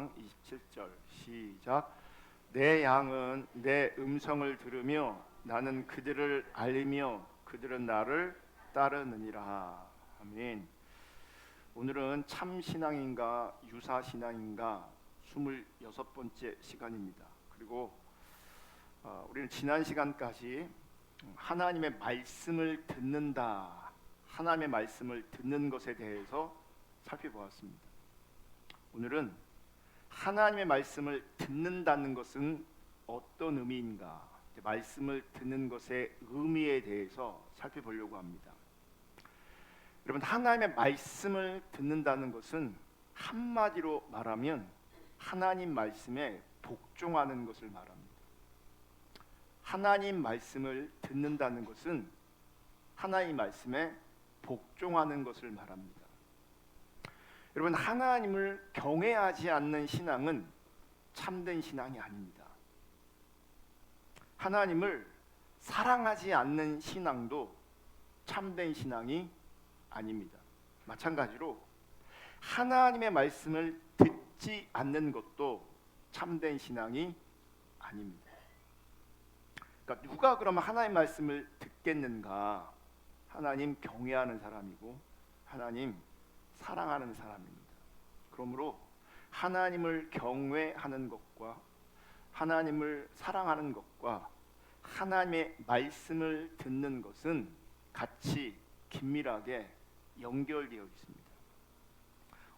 4장 27절 시작. 내 양은 내 음성을 들으며 나는 그들을 알리며 그들은 나를 따르느니라. 아멘. 오늘은 참신앙인가 유사신앙인가 26번째 시간입니다. 그리고 우리는 지난 시간까지 하나님의 말씀을 듣는다, 하나님의 말씀을 듣는 것에 대해서 살펴보았습니다. 오늘은 하나님의 말씀을 듣는다는 것은 어떤 의미인가, 말씀을 듣는 것의 의미에 대해서 살펴보려고 합니다. 여러분, 하나님의 말씀을 듣는다는 것은 한마디로 말하면 하나님 말씀에 복종하는 것을 말합니다. 하나님 말씀을 듣는다는 것은 하나님 말씀에 복종하는 것을 말합니다. 여러분, 하나님을 경외하지 않는 신앙은 참된 신앙이 아닙니다. 하나님을 사랑하지 않는 신앙도 참된 신앙이 아닙니다. 마찬가지로 하나님의 말씀을 듣지 않는 것도 참된 신앙이 아닙니다. 그러니까 누가 그러면 하나님 말씀을 듣겠는가? 하나님 경외하는 사람이고 하나님 사랑하는 사람입니다. 그러므로 하나님을 경외하는 것과 하나님을 사랑하는 것과 하나님의 말씀을 듣는 것은 같이 긴밀하게 연결되어 있습니다.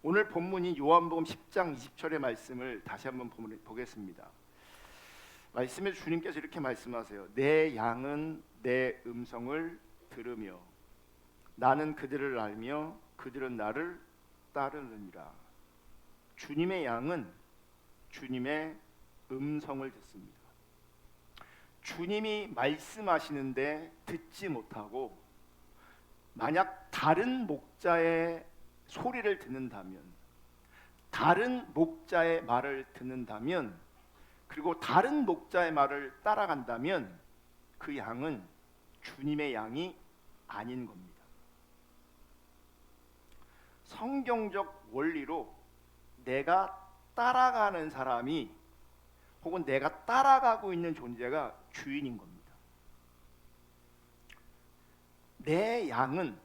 오늘 본문이 요한복음 10장 20절의 말씀을 다시 한번 보겠습니다. 말씀에 주님께서 이렇게 말씀하세요. 내 양은 내 음성을 들으며 나는 그들을 알며 그들은 나를 따르느니라. 주님의 양은 주님의 음성을 듣습니다. 주님이 말씀하시는데 듣지 못하고 만약 다른 목자의 소리를 듣는다면, 다른 목자의 말을 듣는다면, 그리고 다른 목자의 말을 따라간다면 그 양은 주님의 양이 아닌 겁니다. 성경적 원리로 내가 따라가는 사람이 혹은 내가 따라가고 있는 존재가 주인인 겁니다. 내 양은,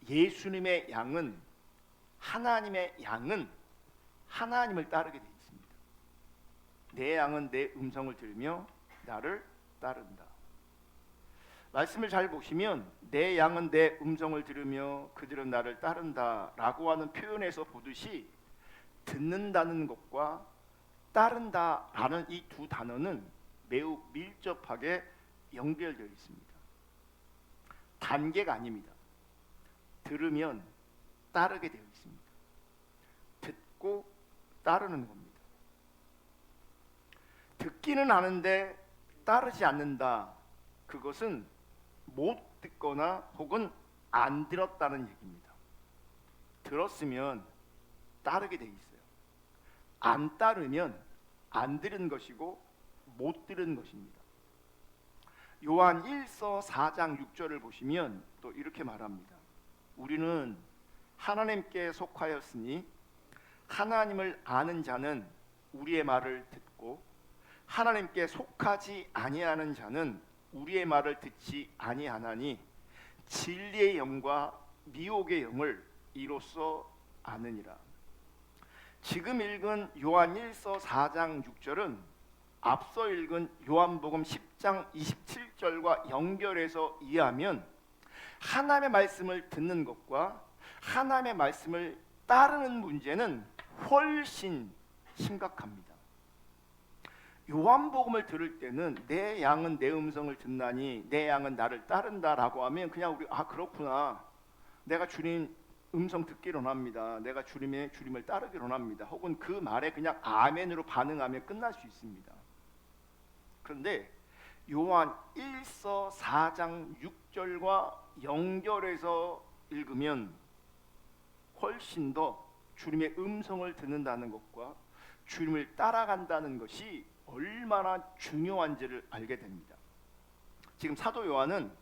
예수님의 양은, 하나님의 양은 하나님을 따르게 되어 있습니다. 내 양은 내 음성을 들으며 나를 따른다. 말씀을 잘 보시면 내 양은 내 음성을 들으며 그들은 나를 따른다 라고 하는 표현에서 보듯이 듣는다는 것과 따른다 라는 이 두 단어는 매우 밀접하게 연결되어 있습니다. 단계가 아닙니다. 들으면 따르게 되어 있습니다. 듣고 따르는 겁니다. 듣기는 아는데 따르지 않는다. 그것은 못 듣거나 혹은 안 들었다는 얘기입니다. 들었으면 따르게 돼 있어요. 안 따르면 안 들은 것이고 못 들은 것입니다. 요한 1서 4장 6절을 보시면 또 이렇게 말합니다. 우리는 하나님께 속하였으니 하나님을 아는 자는 우리의 말을 듣고 하나님께 속하지 아니하는 자는 우리의 말을 듣지 아니하나니 진리의 영과 미혹의 영을 이로써 아느니라. 지금 읽은 요한 1서 4장 6절은 앞서 읽은 요한복음 10장 27절과 연결해서 이해하면 하나님의 말씀을 듣는 것과 하나님의 말씀을 따르는 문제는 훨씬 심각합니다. 요한복음을 들을 때는 내 양은 내 음성을 듣나니 내 양은 나를 따른다라고 하면 그냥 우리 그렇구나, 내가 주님 음성 듣기로 합니다, 내가 주님을 따르기로 합니다, 혹은 그 말에 그냥 아멘으로 반응하면 끝날 수 있습니다. 그런데 요한 1서 4장 6절과 연결해서 읽으면 훨씬 더 주님의 음성을 듣는다는 것과 주님을 따라간다는 것이 얼마나 중요한지를 알게 됩니다. 지금 사도 요한은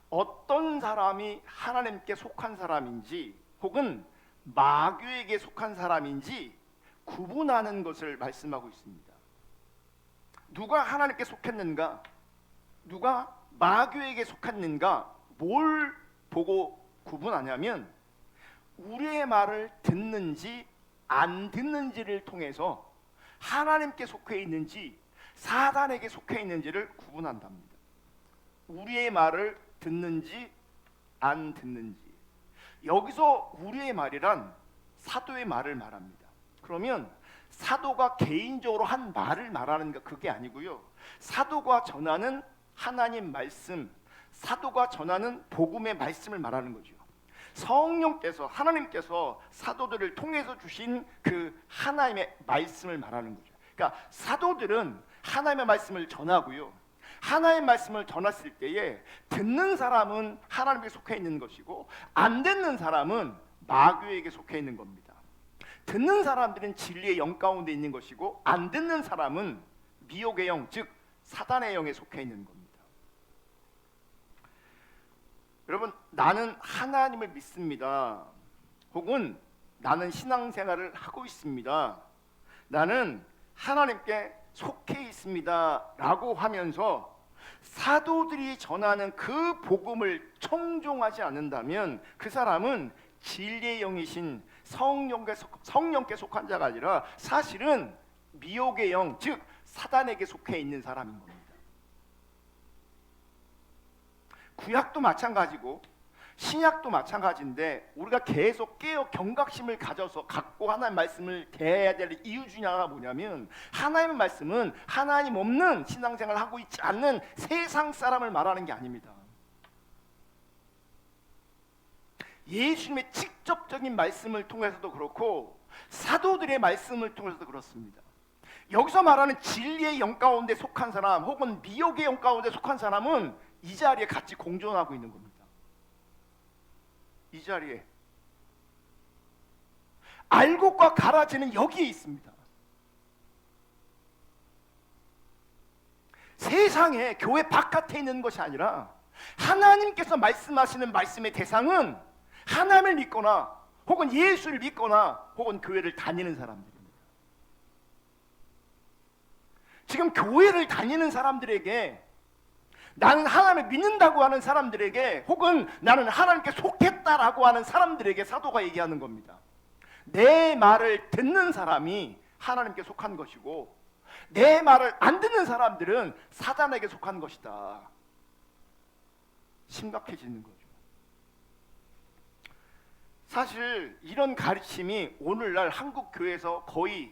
어떤 사람이 하나님께 속한 사람인지 혹은 마귀에게 속한 사람인지 구분하는 것을 말씀하고 있습니다. 누가 하나님께 속했는가, 누가 마귀에게 속했는가, 뭘 보고 구분하냐면 우리의 말을 듣는지 안 듣는지를 통해서 하나님께 속해 있는지 사단에게 속해 있는지를 구분한답니다. 우리의 말을 듣는지 안 듣는지. 여기서 우리의 말이란 사도의 말을 말합니다. 그러면 사도가 개인적으로 한 말을 말하는 게 그게 아니고요. 사도가 전하는 하나님 말씀, 사도가 전하는 복음의 말씀을 말하는 거죠. 성령께서, 하나님께서 사도들을 통해서 주신 그 하나님의 말씀을 말하는 거죠. 그러니까 사도들은 하나님의 말씀을 전하고요, 하나님의 말씀을 전했을 때에 듣는 사람은 하나님께 속해 있는 것이고 안 듣는 사람은 마귀에게 속해 있는 겁니다. 듣는 사람들은 진리의 영 가운데 있는 것이고 안 듣는 사람은 미혹의 영, 즉 사단의 영에 속해 있는 겁니다. 여러분, 나는 하나님을 믿습니다, 혹은 나는 신앙생활을 하고 있습니다, 나는 하나님께 속해 있습니다 라고 하면서 사도들이 전하는 그 복음을 청종하지 않는다면 그 사람은 진리의 영이신 성령께 속한 자가 아니라 사실은 미혹의 영, 즉 사단에게 속해 있는 사람인 겁니다. 구약도 마찬가지고 신약도 마찬가지인데 우리가 계속 깨어 경각심을 갖고 하나님의 말씀을 대해야 될 이유 중에 하나가 뭐냐면 하나님의 말씀은 하나님 없는 신앙생활을 하고 있지 않는 세상 사람을 말하는 게 아닙니다. 예수님의 직접적인 말씀을 통해서도 그렇고 사도들의 말씀을 통해서도 그렇습니다. 여기서 말하는 진리의 영 가운데 속한 사람 혹은 미혹의 영 가운데 속한 사람은 이 자리에 같이 공존하고 있는 겁니다. 이 자리에 알곡과 가라지는 여기에 있습니다. 세상에 교회 바깥에 있는 것이 아니라 하나님께서 말씀하시는 말씀의 대상은 하나님을 믿거나 혹은 예수를 믿거나 혹은 교회를 다니는 사람들입니다. 지금 교회를 다니는 사람들에게, 나는 하나님을 믿는다고 하는 사람들에게, 혹은 나는 하나님께 속했다라고 하는 사람들에게 사도가 얘기하는 겁니다. 내 말을 듣는 사람이 하나님께 속한 것이고 내 말을 안 듣는 사람들은 사단에게 속한 것이다. 심각해지는 거죠. 사실 이런 가르침이 오늘날 한국 교회에서 거의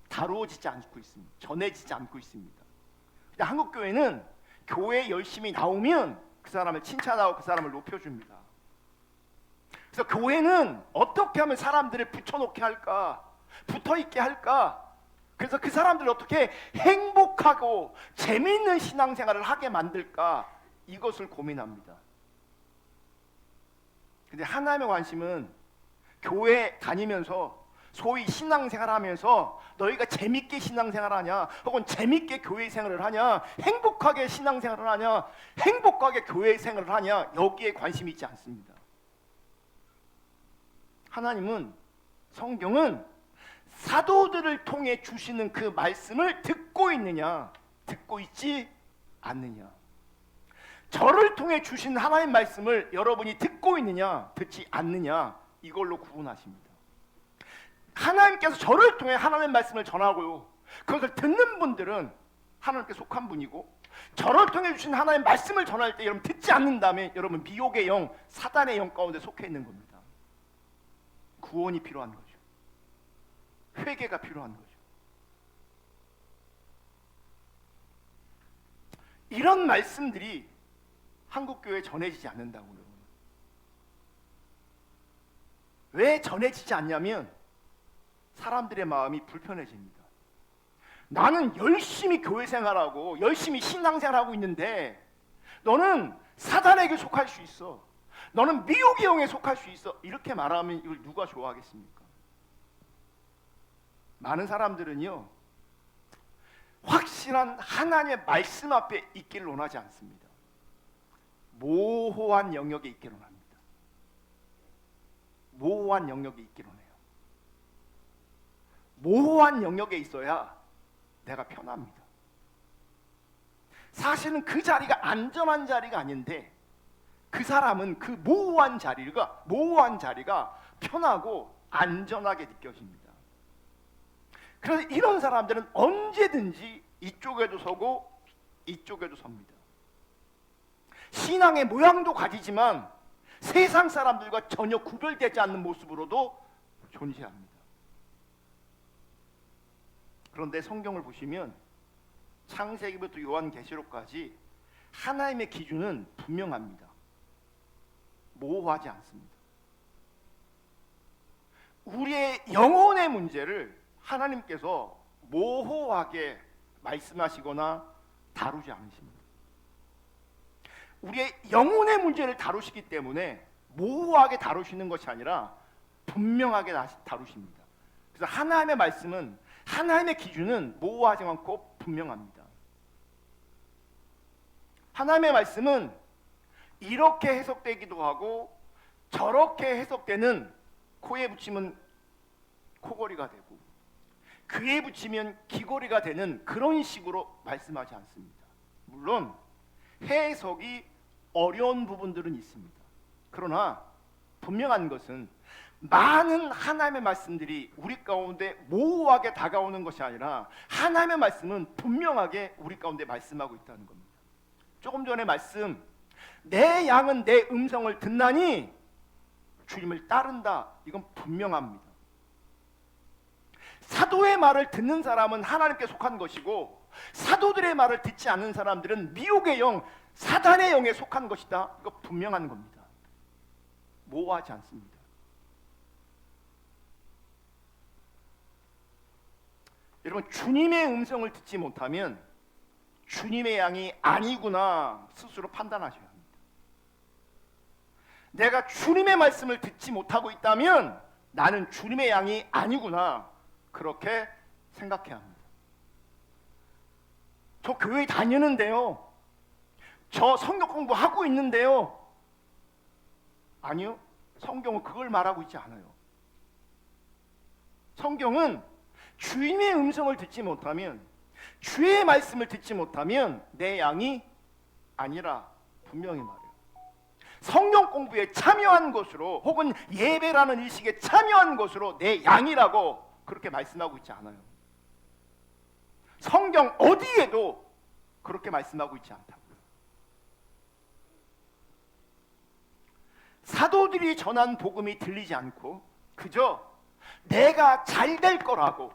다루어지지 않고 있습니다. 전해지지 않고 있습니다. 근데 한국 교회는 교회에 열심히 나오면 그 사람을 칭찬하고 그 사람을 높여줍니다. 그래서 교회는 어떻게 하면 사람들을 붙여놓게 할까, 붙어있게 할까, 그래서 그 사람들을 어떻게 행복하고 재미있는 신앙생활을 하게 만들까, 이것을 고민합니다. 근데 하나님의 관심은 교회 다니면서 소위 신앙생활하면서 너희가 재밌게 신앙생활하냐, 혹은 재밌게 교회 생활을 하냐, 행복하게 신앙생활을 하냐, 행복하게 교회 생활을 하냐, 여기에 관심이 있지 않습니다. 하나님은, 성경은 사도들을 통해 주시는 그 말씀을 듣고 있느냐, 듣고 있지 않느냐, 저를 통해 주신 하나님 말씀을 여러분이 듣고 있느냐, 듣지 않느냐, 이걸로 구분하십니다. 하나님께서 저를 통해 하나님의 말씀을 전하고요, 그것을 듣는 분들은 하나님께 속한 분이고, 저를 통해 주신 하나님의 말씀을 전할 때 여러분 듣지 않는다면 여러분 미혹의 영, 사단의 영 가운데 속해 있는 겁니다. 구원이 필요한 거죠. 회개가 필요한 거죠. 이런 말씀들이 한국교회에 전해지지 않는다고요. 왜 전해지지 않냐면 사람들의 마음이 불편해집니다. 나는 열심히 교회 생활하고 열심히 신앙생활하고 있는데 너는 사단에게 속할 수 있어, 너는 미혹의 영에 속할 수 있어, 이렇게 말하면 이걸 누가 좋아하겠습니까? 많은 사람들은요, 확실한 하나님의 말씀 앞에 있기를 원하지 않습니다. 모호한 영역에 있기를 원합니다. 모호한 영역에 있기를 원해요. 모호한 영역에 있어야 내가 편합니다. 사실은 그 자리가 안전한 자리가 아닌데 그 사람은 그 모호한 자리가 편하고 안전하게 느껴집니다. 그래서 이런 사람들은 언제든지 이쪽에도 서고 이쪽에도 섭니다. 신앙의 모양도 가지지만 세상 사람들과 전혀 구별되지 않는 모습으로도 존재합니다. 그런데 성경을 보시면 창세기부터 요한계시록까지 하나님의 기준은 분명합니다. 모호하지 않습니다. 우리의 영혼의 문제를 하나님께서 모호하게 말씀하시거나 다루지 않으십니다. 우리의 영혼의 문제를 다루시기 때문에 모호하게 다루시는 것이 아니라 분명하게 다루십니다. 그래서 하나님의 말씀은, 하나님의 기준은 모호하지 않고 분명합니다. 하나님의 말씀은 이렇게 해석되기도 하고 저렇게 해석되는, 코에 붙이면 코걸이가 되고 귀에 붙이면 귀걸이가 되는 그런 식으로 말씀하지 않습니다. 물론 해석이 어려운 부분들은 있습니다. 그러나 분명한 것은 많은 하나님의 말씀들이 우리 가운데 모호하게 다가오는 것이 아니라 하나님의 말씀은 분명하게 우리 가운데 말씀하고 있다는 겁니다. 조금 전에 말씀, 내 양은 내 음성을 듣나니 주님을 따른다, 이건 분명합니다. 사도의 말을 듣는 사람은 하나님께 속한 것이고 사도들의 말을 듣지 않는 사람들은 미혹의 영, 사단의 영에 속한 것이다, 이거 분명한 겁니다. 모호하지 않습니다. 여러분, 주님의 음성을 듣지 못하면 주님의 양이 아니구나 스스로 판단하셔야 합니다. 내가 주님의 말씀을 듣지 못하고 있다면 나는 주님의 양이 아니구나, 그렇게 생각해야 합니다. 저 교회 다니는데요, 저 성경 공부하고 있는데요. 아니요, 성경은 그걸 말하고 있지 않아요. 성경은 주님의 음성을 듣지 못하면, 주의 말씀을 듣지 못하면 내 양이 아니라 분명히 말해요. 성경 공부에 참여한 것으로 혹은 예배라는 일식에 참여한 것으로 내 양이라고 그렇게 말씀하고 있지 않아요. 성경 어디에도 그렇게 말씀하고 있지 않다고요. 사도들이 전한 복음이 들리지 않고 그저 내가 잘 될 거라고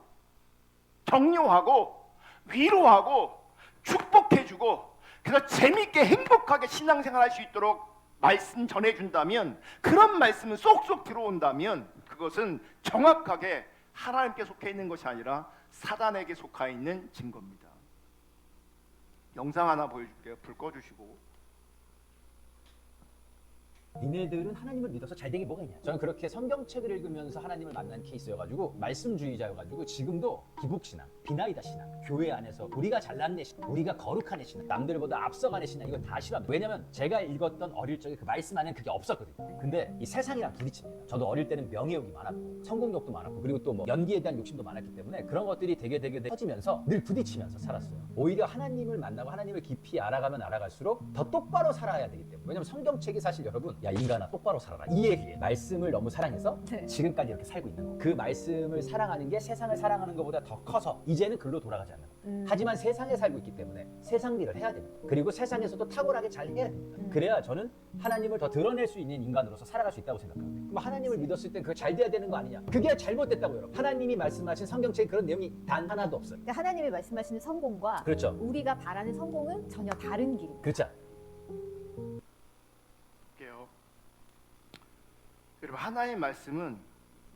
격려하고 위로하고 축복해주고 그래서 재밌게 행복하게 신앙생활할 수 있도록 말씀 전해준다면, 그런 말씀은 쏙쏙 들어온다면 그것은 정확하게 하나님께 속해 있는 것이 아니라 사단에게 속해 있는 증거입니다. 영상 하나 보여줄게요. 불 꺼주시고. 니네들은 하나님을 믿어서 잘 된 게 뭐가 있냐. 저는 그렇게 성경책을 읽으면서 하나님을 만난 케이스여가지고 말씀주의자여가지고 지금도 기복신앙, 비나이다 신앙, 교회 안에서 우리가 잘난 애 신앙, 우리가 거룩한 애 신앙, 남들보다 앞서간 애 신앙, 이거 다 싫어합니다. 왜냐면 제가 읽었던 어릴 적에 그 말씀 안에는 그게 없었거든요. 근데 이 세상이랑 부딪힙니다. 저도 어릴 때는 명예욕이 많았고 성공욕도 많았고 그리고 또 뭐 연기에 대한 욕심도 많았기 때문에 그런 것들이 되게 터지면서 늘 부딪히면서 살았어요. 오히려 하나님을 만나고 하나님을 깊이 알아가면 알아갈수록 더 똑바로 살아야 되기 때문에. 왜냐면 성경책이 사실 여러분, 야 인간아 똑바로 살아라, 이 얘기예요. 말씀을 너무 사랑해서 지금까지 이렇게 살고 있는 거. 그 말씀을 사랑하는 게 세상을 사랑하는 것보다 더 커서 이제는 글로 돌아가지 않는 거. 하지만 세상에 살고 있기 때문에 세상일을 해야 됩니다. 그리고 세상에서도 탁월하게 잘 해야 됩니다. 그래야 저는 하나님을 더 드러낼 수 있는 인간으로서 살아갈 수 있다고 생각합니다. 그럼 하나님을 믿었을 때 그거 잘 돼야 되는 거 아니냐? 그게 잘못됐다고 여러분. 하나님이 말씀하신 성경책에 그런 내용이 단 하나도 없어요. 그러니까 하나님이 말씀하시는 성공과 그렇죠. 우리가 바라는 성공은 전혀 다른 길입니다. 그렇죠. 여러분, 하나님의 말씀은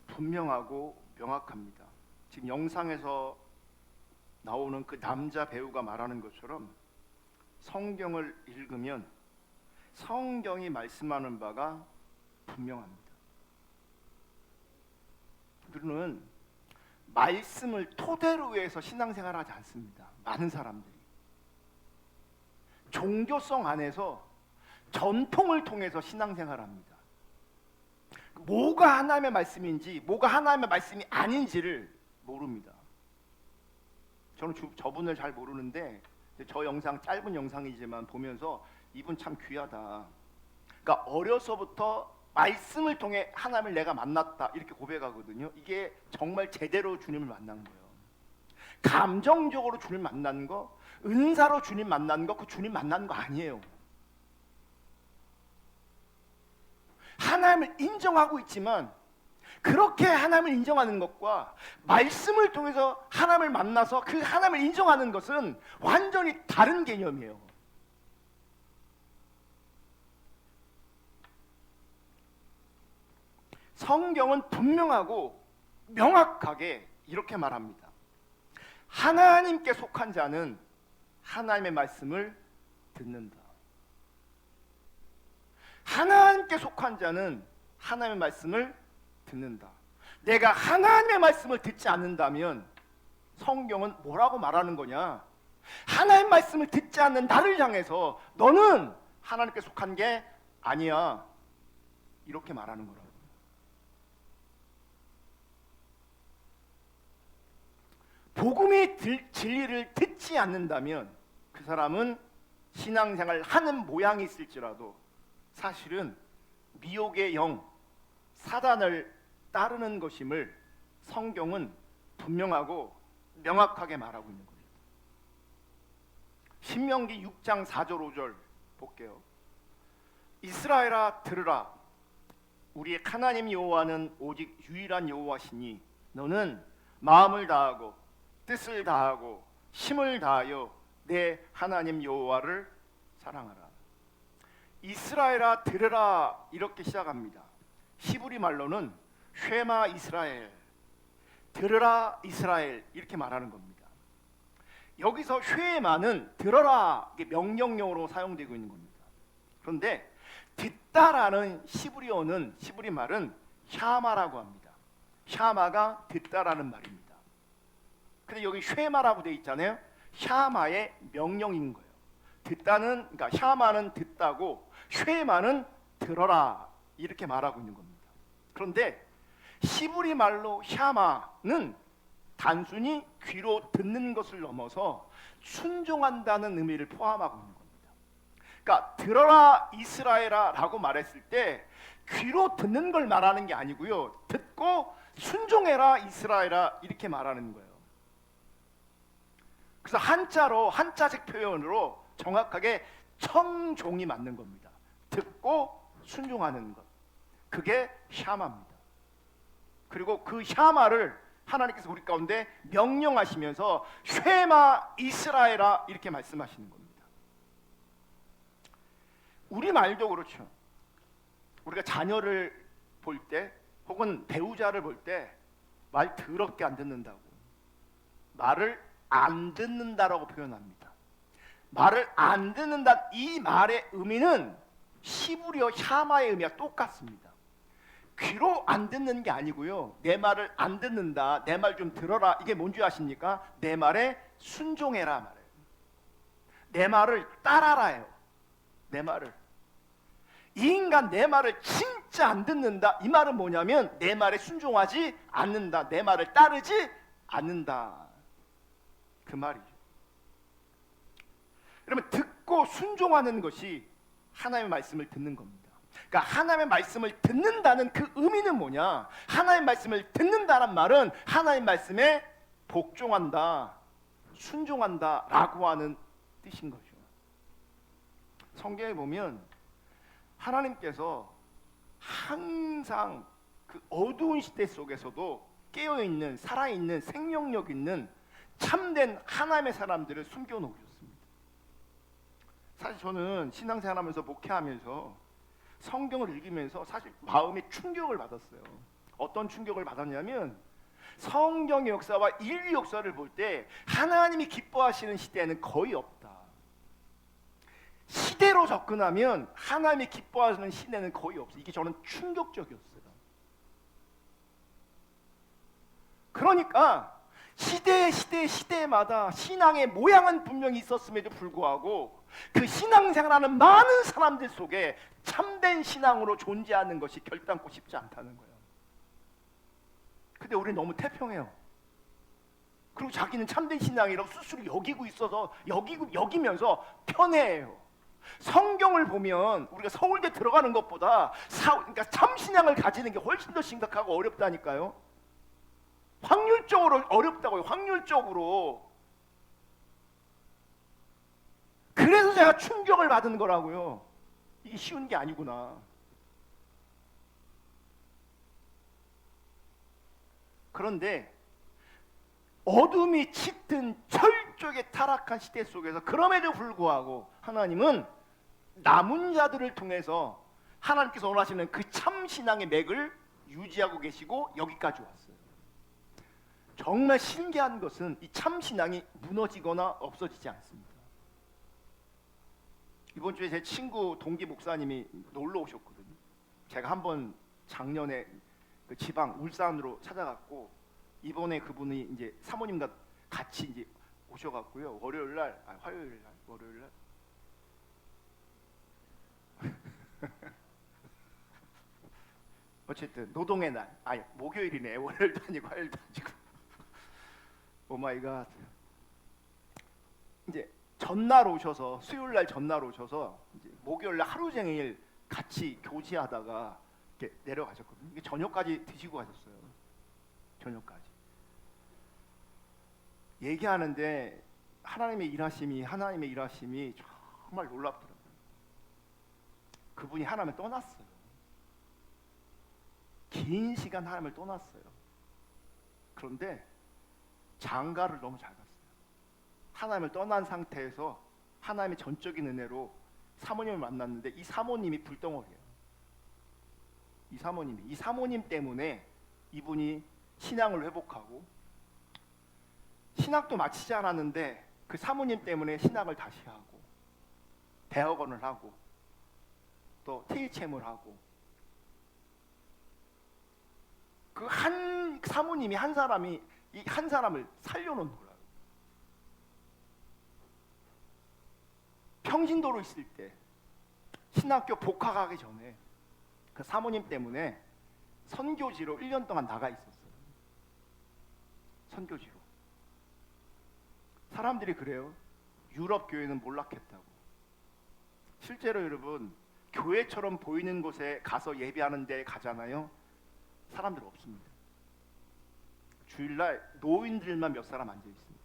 분명하고 명확합니다. 지금 영상에서 나오는 그 남자 배우가 말하는 것처럼 성경을 읽으면 성경이 말씀하는 바가 분명합니다. 우리는 말씀을 토대로 해서 신앙생활을 하지 않습니다. 많은 사람들이 종교성 안에서 전통을 통해서 신앙생활을 합니다. 뭐가 하나님의 말씀인지 뭐가 하나님의 말씀이 아닌지를 모릅니다. 저는 저분을 잘 모르는데 저 영상 짧은 영상이지만 보면서 이분 참 귀하다. 그러니까 어려서부터 말씀을 통해 하나님을 내가 만났다 이렇게 고백하거든요. 이게 정말 제대로 주님을 만난 거예요. 감정적으로 주님 만난 거, 은사로 주님 만난 거, 그 주님 만난 거 아니에요. 하나님을 인정하고 있지만 그렇게 하나님을 인정하는 것과 말씀을 통해서 하나님을 만나서 그 하나님을 인정하는 것은 완전히 다른 개념이에요. 성경은 분명하고 명확하게 이렇게 말합니다. 하나님께 속한 자는 하나님의 말씀을 듣는다. 하나님께 속한 자는 하나님의 말씀을 듣는다. 내가 하나님의 말씀을 듣지 않는다면 성경은 뭐라고 말하는 거냐? 하나님의 말씀을 듣지 않는 나를 향해서 너는 하나님께 속한 게 아니야. 이렇게 말하는 거라고. 복음의 진리를 듣지 않는다면 그 사람은 신앙생활 하는 모양이 있을지라도 사실은 미혹의 영, 사단을 따르는 것임을 성경은 분명하고 명확하게 말하고 있는 겁니다. 신명기 6장 4절 5절 볼게요. 이스라엘아 들으라. 우리의 하나님 여호와는 오직 유일한 여호와시니 너는 마음을 다하고 뜻을 다하고 힘을 다하여 내 하나님 여호와를 사랑하라. 이스라엘아 들으라 이렇게 시작합니다. 히브리 말로는 쉐마 이스라엘, 들으라 이스라엘 이렇게 말하는 겁니다. 여기서 쉐마는 들어라 이게 명령형으로 사용되고 있는 겁니다. 그런데 듣다라는 히브리 말은 샤마라고 합니다. 샤마가 듣다라는 말입니다. 근데 여기 쉐마라고 돼 있잖아요. 샤마의 명령인 거예요. 듣다는 그러니까 샤마는 듣다고 쉐마는 들어라 이렇게 말하고 있는 겁니다. 그런데 히브리 말로 샤마는 단순히 귀로 듣는 것을 넘어서 순종한다는 의미를 포함하고 있는 겁니다. 그러니까 들어라 이스라엘아라고 말했을 때 귀로 듣는 걸 말하는 게 아니고요. 듣고 순종해라 이스라엘아 이렇게 말하는 거예요. 그래서 한자식 표현으로 정확하게 청종이 맞는 겁니다. 듣고 순종하는 것. 그게 샤마입니다. 그리고 그 샤마를 하나님께서 우리 가운데 명령하시면서 쉐마 이스라엘아 이렇게 말씀하시는 겁니다. 우리 말도 그렇죠. 우리가 자녀를 볼 때 혹은 배우자를 볼 때 말 더럽게 안 듣는다고 말을 안 듣는다라고 표현합니다. 말을 안 듣는다 이 말의 의미는 히브리어 샤마의 의미와 똑같습니다. 귀로 안 듣는 게 아니고요. 내 말을 안 듣는다. 내 말 좀 들어라. 이게 뭔지 아십니까? 내 말에 순종해라 말이에요. 내 말을 따라라요. 내 말을. 이 인간 내 말을 진짜 안 듣는다. 이 말은 뭐냐면 내 말에 순종하지 않는다. 내 말을 따르지 않는다. 그 말이죠. 그러면 듣고 순종하는 것이 하나님의 말씀을 듣는 겁니다. 그러니까 하나님의 말씀을 듣는다는 그 의미는 뭐냐? 하나님의 말씀을 듣는다는 말은 하나님의 말씀에 복종한다, 순종한다라고 하는 뜻인 거죠. 성경에 보면 하나님께서 항상 그 어두운 시대 속에서도 깨어있는 살아있는 생명력 있는 참된 하나님의 사람들을 숨겨놓으셨습니다. 사실 저는 신앙생활하면서 목회하면서 성경을 읽으면서 사실 마음에 충격을 받았어요. 어떤 충격을 받았냐면 성경의 역사와 인류 역사를 볼 때 하나님이 기뻐하시는 시대는 거의 없다. 시대로 접근하면 하나님이 기뻐하시는 시대는 거의 없어. 이게 저는 충격적이었어요. 그러니까 시대마다 신앙의 모양은 분명히 있었음에도 불구하고 그 신앙생활하는 많은 사람들 속에 참된 신앙으로 존재하는 것이 결단코 쉽지 않다는 거예요. 근데 우리 너무 태평해요. 그리고 자기는 참된 신앙이라고 스스로 여기고 있어서 여기면서 편해해요. 성경을 보면 우리가 서울대 들어가는 것보다 그러니까 참 신앙을 가지는 게 훨씬 더 심각하고 어렵다니까요. 확률적으로 어렵다고요. 확률적으로. 그래서 제가 충격을 받은 거라고요. 이게 쉬운 게 아니구나. 그런데 어둠이 짙은 철저하게 타락한 시대 속에서 그럼에도 불구하고 하나님은 남은 자들을 통해서 하나님께서 원하시는 그 참신앙의 맥을 유지하고 계시고 여기까지 왔어요. 정말 신기한 것은 이 참신앙이 무너지거나 없어지지 않습니다. 이번 주에 제 친구 동기 목사님이 놀러 오셨거든요. 제가 한번 작년에 그 지방 울산으로 찾아갔고 이번에 그분이 이제 사모님과 같이 이제 오셔갖고요. 화요일 날 어쨌든 노동의 날, 목요일이네. 월요일도 아니고 화요일도 아니고. 오 마이 갓. 이제 전날 오셔서 수요일 날 전날 오셔서 이제 목요일 날 하루 종일 같이 교제하다가 이렇게 내려가셨거든요. 이게 저녁까지 드시고 가셨어요. 저녁까지. 얘기하는데 하나님의 일하심이 정말 놀랍더라고요. 그분이 하나님을 떠났어요. 긴 시간 하나님을 떠났어요. 그런데 장가를 너무 잘 갔어요. 하나님을 떠난 상태에서 하나님의 전적인 은혜로 사모님을 만났는데 이 사모님이 불덩어리예요. 이 사모님 때문에 이분이 신앙을 회복하고 신학도 마치지 않았는데 그 사모님 때문에 신학을 다시 하고 대학원을 하고 또 THM을 하고 그 한 사모님이 한 사람이 이 한 사람을 살려놓은 거예요. 평신도로 있을 때 신학교 복학하기 전에 그 사모님 때문에 선교지로 1년 동안 나가 있었어요. 선교지로. 사람들이 그래요. 유럽 교회는 몰락했다고. 실제로 여러분 교회처럼 보이는 곳에 가서 예배하는 데 가잖아요. 사람들 없습니다. 주일날 노인들만 몇 사람 앉아 있습니다.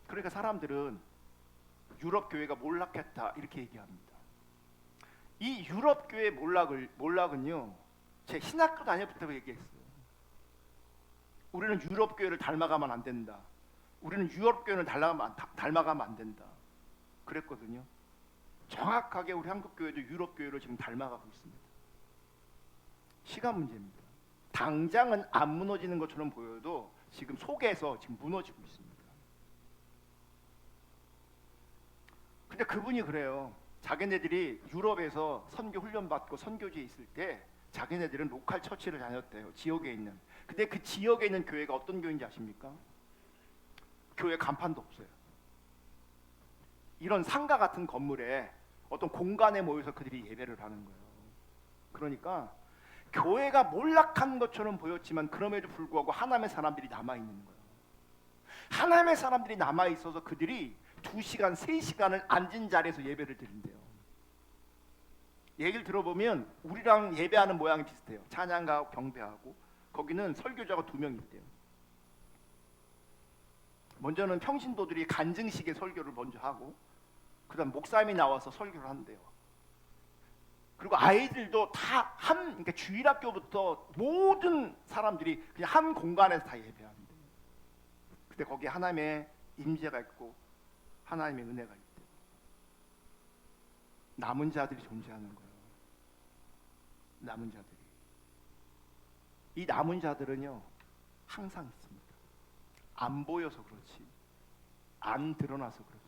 그러니까 사람들은 유럽 교회가 몰락했다 이렇게 얘기합니다. 이 유럽 교회 몰락은요, 제 신학교 다닐 때부터 얘기했어요. 우리는 유럽 교회를 닮아가면 안 된다. 우리는 유럽 교회를 닮아가면 안 된다. 그랬거든요. 정확하게 우리 한국 교회도 유럽 교회를 지금 닮아가고 있습니다. 시간 문제입니다. 당장은 안 무너지는 것처럼 보여도 지금 속에서 지금 무너지고 있습니다. 근데 그분이 그래요. 자기네들이 유럽에서 선교 훈련 받고 선교지에 있을 때 자기네들은 로컬 처치를 다녔대요. 지역에 있는. 근데 그 지역에 있는 교회가 어떤 교회인지 아십니까? 교회 간판도 없어요. 이런 상가 같은 건물에 어떤 공간에 모여서 그들이 예배를 하는 거예요. 그러니까 교회가 몰락한 것처럼 보였지만 그럼에도 불구하고 하나님의 사람들이 남아있는 거예요. 하나님의 사람들이 남아있어서 그들이 2시간, 3시간을 앉은 자리에서 예배를 드린대요. 얘기를 들어보면 우리랑 예배하는 모양이 비슷해요. 찬양가하고 경배하고. 거기는 설교자가 2명 있대요. 먼저는 평신도들이 간증식의 설교를 먼저 하고 그 다음 목사님이 나와서 설교를 한대요. 그리고 아이들도 다 그러니까 주일학교부터 모든 사람들이 그냥 한 공간에서 다 예배한대요. 근데 거기에 하나님의 임재가 있고 하나님의 은혜가 있대요. 남은 자들이 존재하는 거예요. 남은 자들이. 이 남은 자들은요 항상 있습니다. 안 보여서 그렇지, 안 드러나서 그렇지.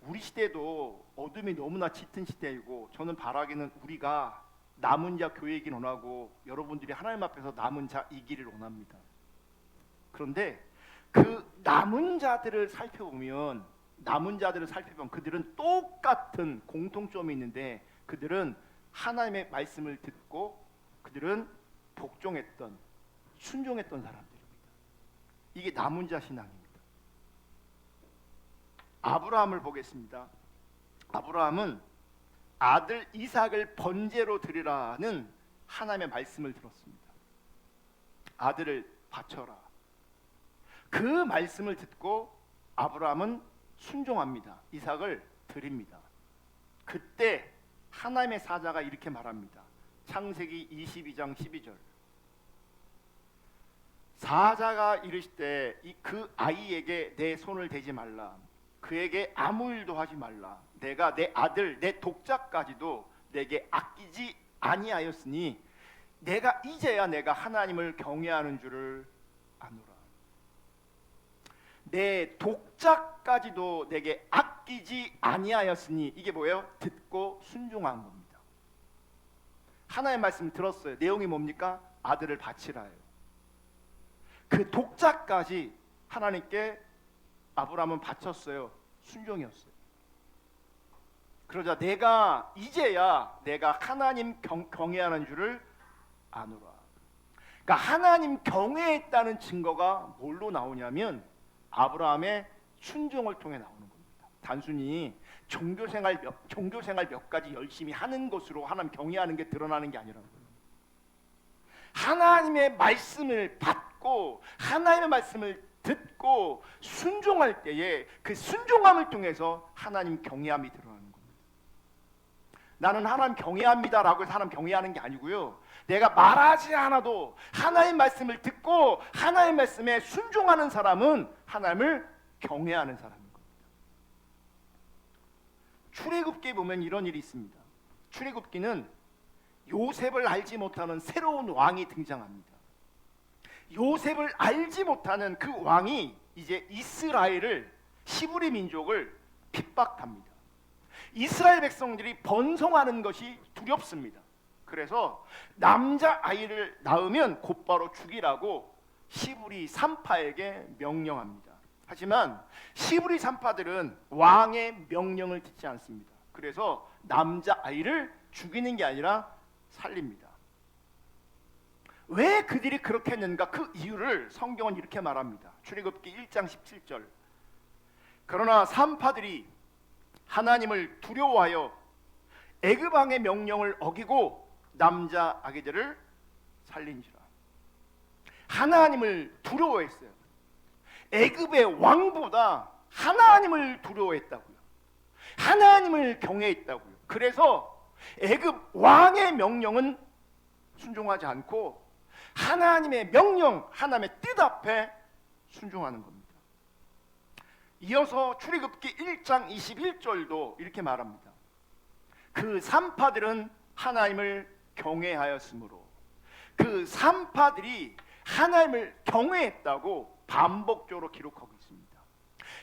우리 시대도 어둠이 너무나 짙은 시대이고 저는 바라기는 우리가 남은 자 교회이긴 원하고 여러분들이 하나님 앞에서 남은 자이기를 원합니다. 그런데 그 남은 자들을 살펴보면 그들은 똑같은 공통점이 있는데 그들은 하나님의 말씀을 듣고 그들은 복종했던 순종했던 사람들입니다. 이게 남은 신앙입니다. 아브라함을 보겠습니다. 아브라함은 아들 이삭을 번제로 드리라는 하나님의 말씀을 들었습니다. 아들을 바쳐라. 그 말씀을 듣고 아브라함은 순종합니다. 이삭을 드립니다. 그때 하나님의 사자가 이렇게 말합니다. 창세기 22장 12절. 사자가 이르시되 그 아이에게 내 손을 대지 말라. 그에게 아무 일도 하지 말라. 내가 내 아들 내 독자까지도 내게 아끼지 아니하였으니 내가 이제야 내가 하나님을 경외하는 줄을 아노라. 내 독자까지도 내게 아끼지 아니하였으니 이게 뭐예요? 듣고 순종한 겁니다. 하나님의 말씀 들었어요. 내용이 뭡니까? 아들을 바치라예요. 그 독자까지 하나님께 아브라함은 바쳤어요. 순종이었어요. 그러자 내가 이제야 내가 하나님 경외하는 줄을 아노라. 그러니까 하나님 경외했다는 증거가 뭘로 나오냐면 아브라함의 순종을 통해 나오는 겁니다. 단순히 종교생활 몇 가지 열심히 하는 것으로 하나님 경외하는 게 드러나는 게 아니라는 거예요. 하나님의 말씀을 받고 하나님의 말씀을 듣고 순종할 때에 그 순종함을 통해서 하나님 경외함이 드러나는 겁니다. 나는 하나님 경외합니다라고 해서 하나님 경외하는 게 아니고요. 내가 말하지 않아도 하나님 말씀을 듣고 하나님 말씀에 순종하는 사람은 하나님을 경외하는 사람인 겁니다. 출애굽기에 보면 이런 일이 있습니다. 출애굽기는 요셉을 알지 못하는 새로운 왕이 등장합니다. 요셉을 알지 못하는 그 왕이 이제 이스라엘을 히브리 민족을 핍박합니다. 이스라엘 백성들이 번성하는 것이 두렵습니다. 그래서 남자 아이를 낳으면 곧바로 죽이라고 히브리 산파에게 명령합니다. 하지만 히브리 산파들은 왕의 명령을 듣지 않습니다. 그래서 남자 아이를 죽이는 게 아니라 살립니다. 왜 그들이 그렇게 했는가? 그 이유를 성경은 이렇게 말합니다. 출애굽기 1장 17절. 그러나 산파들이 하나님을 두려워하여 애굽 왕의 명령을 어기고 남자 아기들을 살린지라. 하나님을 두려워했어요. 애굽의 왕보다 하나님을 두려워했다고요. 하나님을 경외했다고요. 그래서 애굽 왕의 명령은 순종하지 않고 하나님의 명령, 하나님의 뜻 앞에 순종하는 겁니다. 이어서 출애굽기 1장 21절도 이렇게 말합니다. 그 산파들은 하나님을 경외하였으므로. 그 산파들이 하나님을 경외했다고 반복적으로 기록하고 있습니다.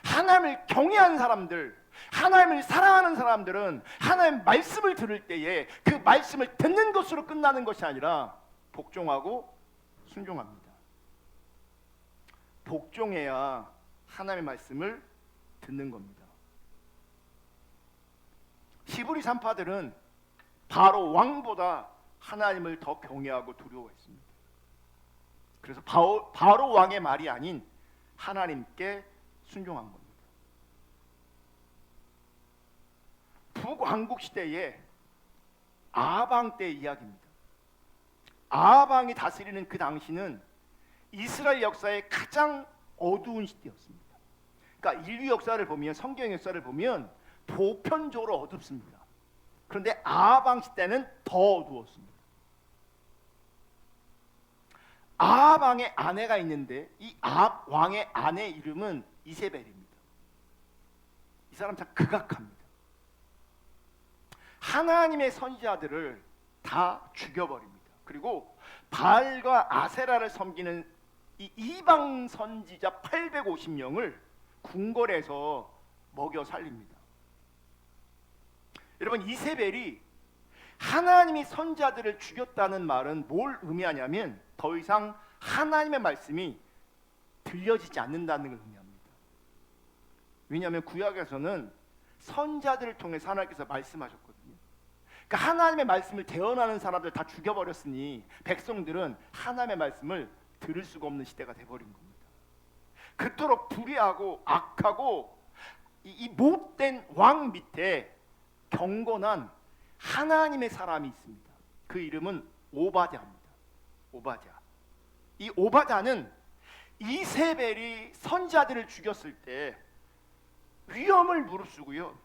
하나님을 경외하는 사람들, 하나님을 사랑하는 사람들은 하나님 말씀을 들을 때에 그 말씀을 듣는 것으로 끝나는 것이 아니라 복종하고 순종합니다. 복종해야 하나님의 말씀을 듣는 겁니다. 히브리 산파들은 바로 왕보다 하나님을 더 경외하고 두려워했습니다. 그래서 바로 왕의 말이 아닌 하나님께 순종한 겁니다. 북왕국 시대의 아방 때 이야기입니다. 아방이 다스리는 그 당시는 이스라엘 역사의 가장 어두운 시대였습니다. 그러니까 인류 역사를 보면, 성경 역사를 보면 보편적으로 어둡습니다. 그런데 아방 시대는 더 어두웠습니다. 아방의 아내가 있는데 이 왕의 아내 이름은 이세벨입니다. 이 사람 참 극악합니다. 하나님의 선지자들을 다 죽여버립니다. 그리고 바알과 아세라를 섬기는 이 이방 선지자 850명을 궁궐에서 먹여 살립니다. 여러분, 이세벨이 하나님이 선지자들을 죽였다는 말은 뭘 의미하냐면 더 이상 하나님의 말씀이 들려지지 않는다는 걸 의미합니다. 왜냐하면 구약에서는 선지자들을 통해서 하나님께서 말씀하셨거든요. 그러니까 하나님의 말씀을 대언하는 사람들 다 죽여버렸으니 백성들은 하나님의 말씀을 들을 수가 없는 시대가 돼버린 겁니다. 불의하고 악하고 이 못된 왕 밑에 경건한 하나님의 사람이 있습니다. 그 이름은 오바댜입니다. 오바댜. 이 오바댜는 이세벨이 선지자들을 죽였을 때 위험을 무릅쓰고요,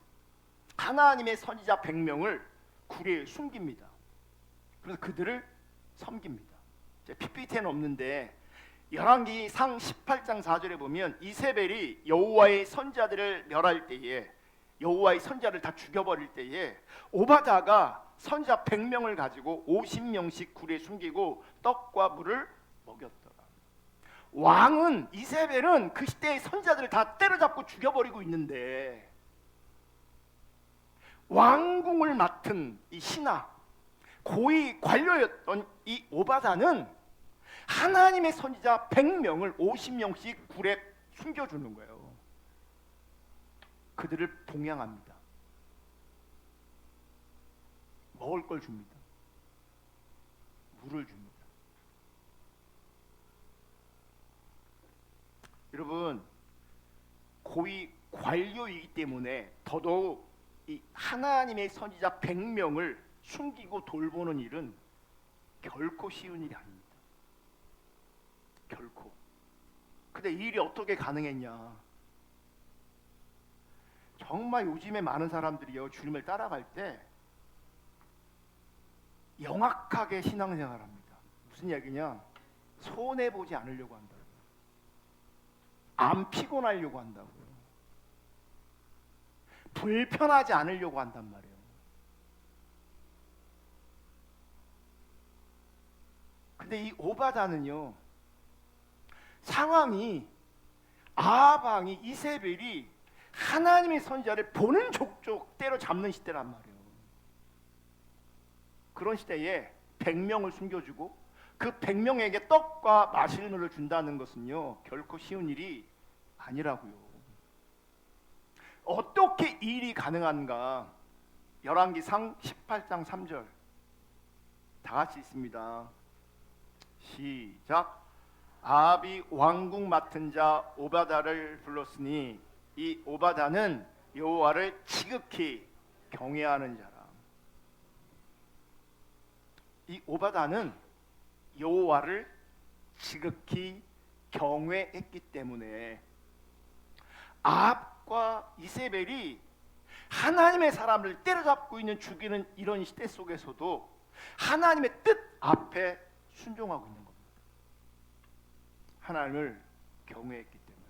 하나님의 선지자 100명을 구리에 숨깁니다. 그래서 그들을 섬깁니다. PPT에는 없는데 열왕기상 18장 4절에 보면 이세벨이 여호와의 선지자들을 멸할 때에, 여호와의 선지자를 다 죽여버릴 때에 오바댜가 선지자 100명을 가지고 50명씩 구리에 숨기고 떡과 물을 먹였더라. 왕은, 이세벨은 그 시대의 선지자들을 다 때려잡고 죽여버리고 있는데 왕궁을 맡은 이 신하, 고위 관료였던 이 오바댜는 하나님의 선지자 100명을 50명씩 굴에 숨겨주는 거예요. 그들을 봉양합니다. 먹을 걸 줍니다. 물을 줍니다. 여러분, 고위 관료이기 때문에 더더욱 이 하나님의 선지자 100명을 숨기고 돌보는 일은 결코 쉬운 일이 아닙니다. 결코. 근데 이 일이 어떻게 가능했냐? 정말 요즘에 많은 사람들이요, 주님을 따라갈 때 영악하게 신앙생활합니다. 무슨 얘기냐? 손해 보지 않으려고 한다고요. 안 피곤하려고 한다고요. 불편하지 않으려고 한단 말이에요. 근데 이 오바댜는요, 상황이, 아방이, 이세벨이 하나님의 선지자를 보는 족족 때려잡는 시대란 말이에요. 그런 시대에 100명을 숨겨주고 그 100명에게 떡과 마실 물을 준다는 것은요, 결코 쉬운 일이 아니라고요. 어떻게 이 일이 가능한가? 열왕기상 18장 3절 다 같이 있습니다. 시작. 아합이 왕궁 맡은 자 오바댜를 불렀으니 이 오바댜는 여호와를 지극히 경외하는 자라. 이 오바댜는 여호와를 지극히 경외했기 때문에 아합과 이세벨이 하나님의 사람을 때려잡고 있는, 죽이는 이런 시대 속에서도 하나님의 뜻 앞에 순종하고 있는 겁니다. 하나님을 경외했기 때문에.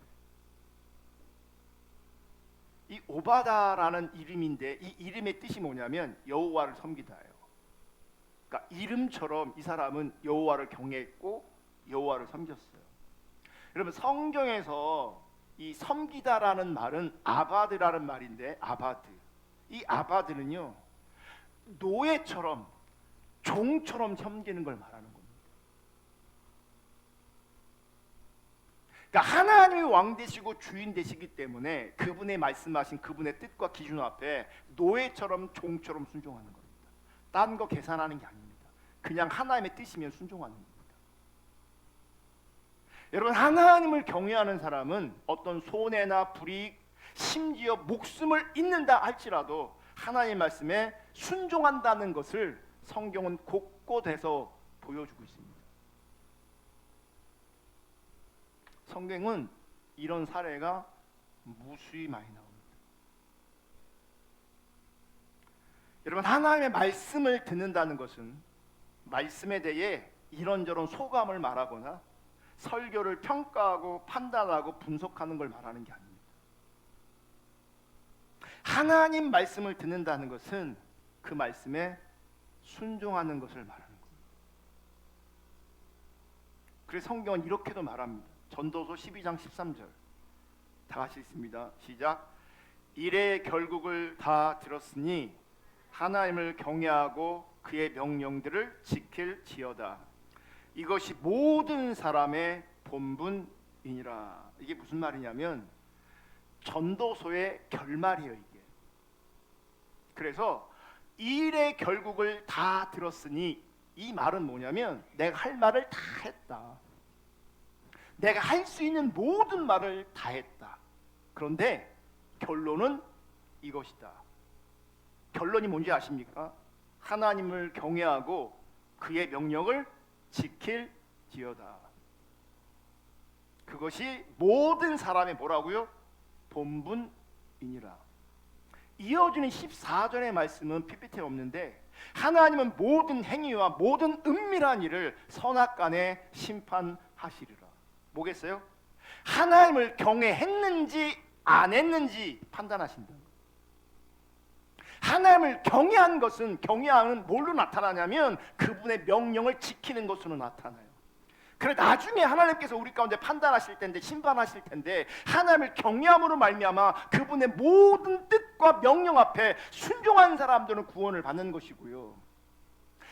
이 오바다라는 이름인데 이 이름의 뜻이 뭐냐면 여호와를 섬기다예요. 그러니까 이름처럼 이 사람은 여호와를 경외했고 여호와를 섬겼어요. 여러분, 성경에서 이 섬기다라는 말은 아바드라는 말인데, 아바드, 이 아바드는요, 노예처럼, 종처럼 섬기는 걸 말하는 겁니다. 그러니까 하나님이 왕 되시고 주인 되시기 때문에 그분의 말씀하신 그분의 뜻과 기준 앞에 노예처럼, 종처럼 순종하는 겁니다. 딴 거 계산하는 게 아닙니다. 그냥 하나님의 뜻이면 순종하는 겁니다. 여러분, 하나님을 경외하는 사람은 어떤 손해나 불이익, 심지어 목숨을 잃는다 할지라도 하나님의 말씀에 순종한다는 것을 성경은 곳곳에서 보여주고 있습니다. 성경은 이런 사례가 무수히 많이 나옵니다. 여러분, 하나님의 말씀을 듣는다는 것은 말씀에 대해 이런저런 소감을 말하거나 설교를 평가하고 판단하고 분석하는 걸 말하는 게 아닙니다. 하나님 말씀을 듣는다는 것은 그 말씀에 순종하는 것을 말하는 겁니다. 그래서 성경은 이렇게도 말합니다. 전도서 12장 13절 다 같이 있습니다. 시작. 일의 결국을 다 들었으니 하나님을 경외하고 그의 명령들을 지킬지어다. 이것이 모든 사람의 본분이니라. 이게 무슨 말이냐면 전도서의 결말이에요, 이게. 그래서 일의 결국을 다 들었으니 이 말은 뭐냐면 내가 할 말을 다 했다. 내가 할 수 있는 모든 말을 다 했다. 그런데 결론은 이것이다. 결론이 뭔지 아십니까? 하나님을 경외하고 그의 명령을 지킬지어다. 그것이 모든 사람의 뭐라고요? 본분이니라. 이어지는 14절의 말씀은 PPT에 없는데, 하나님은 모든 행위와 모든 은밀한 일을 선악간에 심판하시리라. 뭐겠어요? 하나님을 경외했는지 안 했는지 판단하신다. 하나님을 경외한 것은, 경외함은 뭘로 나타나냐면 그분의 명령을 지키는 것으로 나타나요. 그래 나중에 하나님께서 우리 가운데 판단하실 텐데, 심판하실 텐데, 하나님을 경외함으로 말미암아 그분의 모든 뜻과 명령 앞에 순종한 사람들은 구원을 받는 것이고요,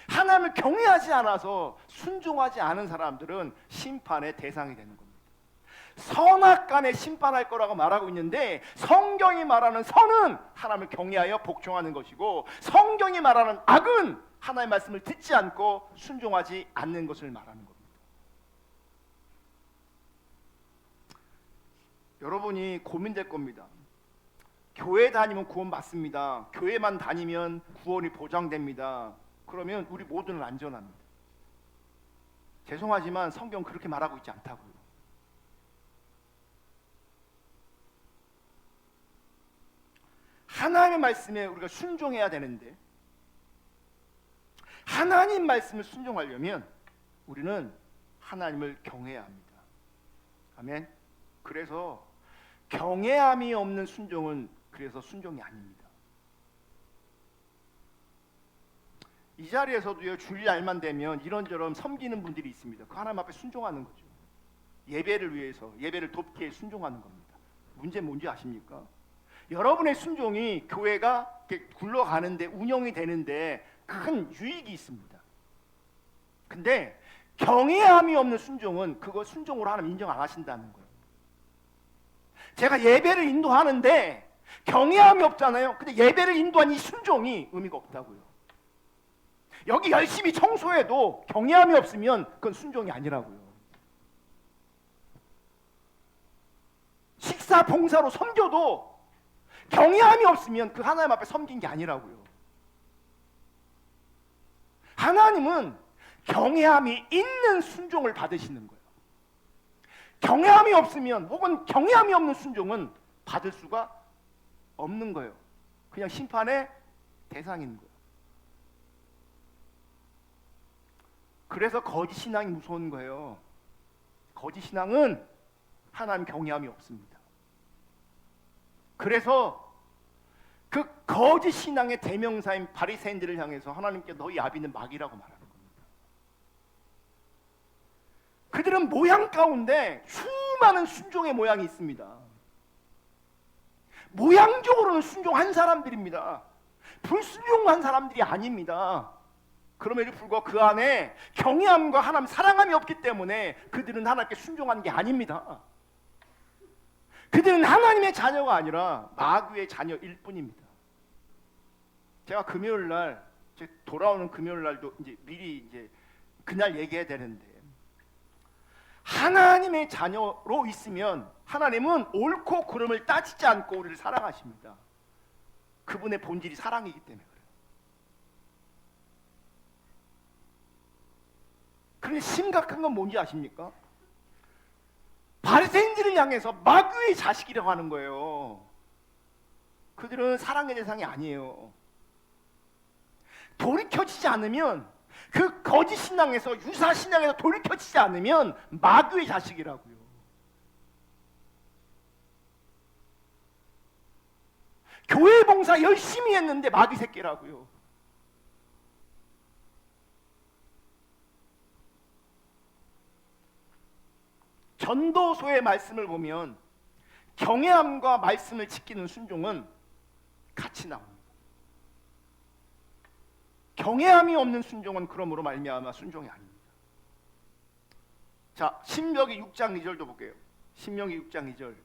하나님을 경외하지 않아서 순종하지 않은 사람들은 심판의 대상이 되는 겁니다. 선악간에 심판할 거라고 말하고 있는데, 성경이 말하는 선은 하나님을 경외하여 복종하는 것이고, 성경이 말하는 악은 하나님의 말씀을 듣지 않고 순종하지 않는 것을 말하는 겁니다. 여러분이 고민될 겁니다. 교회 다니면 구원 받습니다. 교회만 다니면 구원이 보장됩니다. 그러면 우리 모두는 안전합니다. 죄송하지만 성경 그렇게 말하고 있지 않다고요. 하나님의 말씀에 우리가 순종해야 되는데, 하나님 말씀을 순종하려면 우리는 하나님을 경외해야 합니다. 아멘. 그래서 경외함이 없는 순종은 그래서 순종이 아닙니다. 이 자리에서도요, 주일날만 되면 이런저런 섬기는 분들이 있습니다. 그 하나님 앞에 순종하는 거죠. 예배를 위해서, 예배를 돕기 위해 순종하는 겁니다. 문제 뭔지 아십니까? 여러분의 순종이 교회가 굴러가는데, 운영이 되는데 큰 유익이 있습니다. 근데 경외함이 없는 순종은 그거 순종으로 하나님 인정 안 하신다는 거예요. 제가 예배를 인도하는데 경외함이 없잖아요. 근데 예배를 인도한 이 순종이 의미가 없다고요. 여기 열심히 청소해도 경외함이 없으면 그건 순종이 아니라고요. 식사 봉사로 섬겨도 경외함이 없으면 그 하나님 앞에 섬긴 게 아니라고요. 하나님은 경외함이 있는 순종을 받으시는 거예요. 경외함이 없으면, 혹은 경외함이 없는 순종은 받을 수가 없는 거예요. 그냥 심판의 대상인 거예요. 그래서 거짓 신앙이 무서운 거예요. 거짓 신앙은 하나님 경외함이 없습니다. 그래서 그 거짓 신앙의 대명사인 바리새인들을 향해서 하나님께 너희 아비는 마귀라고 말하는 겁니다. 그들은 모양 가운데 수많은 순종의 모양이 있습니다. 모양적으로는 순종한 사람들입니다. 불순종한 사람들이 아닙니다. 그럼에도 불구하고 그 안에 경외함과 하나님 사랑함이 없기 때문에 그들은 하나님께 순종하는 게 아닙니다. 그들은 하나님의 자녀가 아니라 마귀의 자녀일 뿐입니다. 제가 금요일 날, 돌아오는 금요일 날도 이제 미리 이제 그날 얘기해야 되는데, 하나님의 자녀로 있으면 하나님은 옳고 그름을 따지지 않고 우리를 사랑하십니다. 그분의 본질이 사랑이기 때문에 그래요. 그런데 심각한 건 뭔지 아십니까? 바리새인들을 향해서 마귀의 자식이라고 하는 거예요. 그들은 사랑의 대상이 아니에요. 돌이켜지지 않으면, 그 거짓 신앙에서, 유사 신앙에서 돌이켜지지 않으면 마귀의 자식이라고요. 교회 봉사 열심히 했는데 마귀 새끼라고요. 전도서의 말씀을 보면 경외함과 말씀을 지키는 순종은 같이 나옵니다. 경외함이 없는 순종은 그러므로 말미암아 순종이 아닙니다. 자, 신명기 6장 2절도 볼게요. 신명기 6장 2절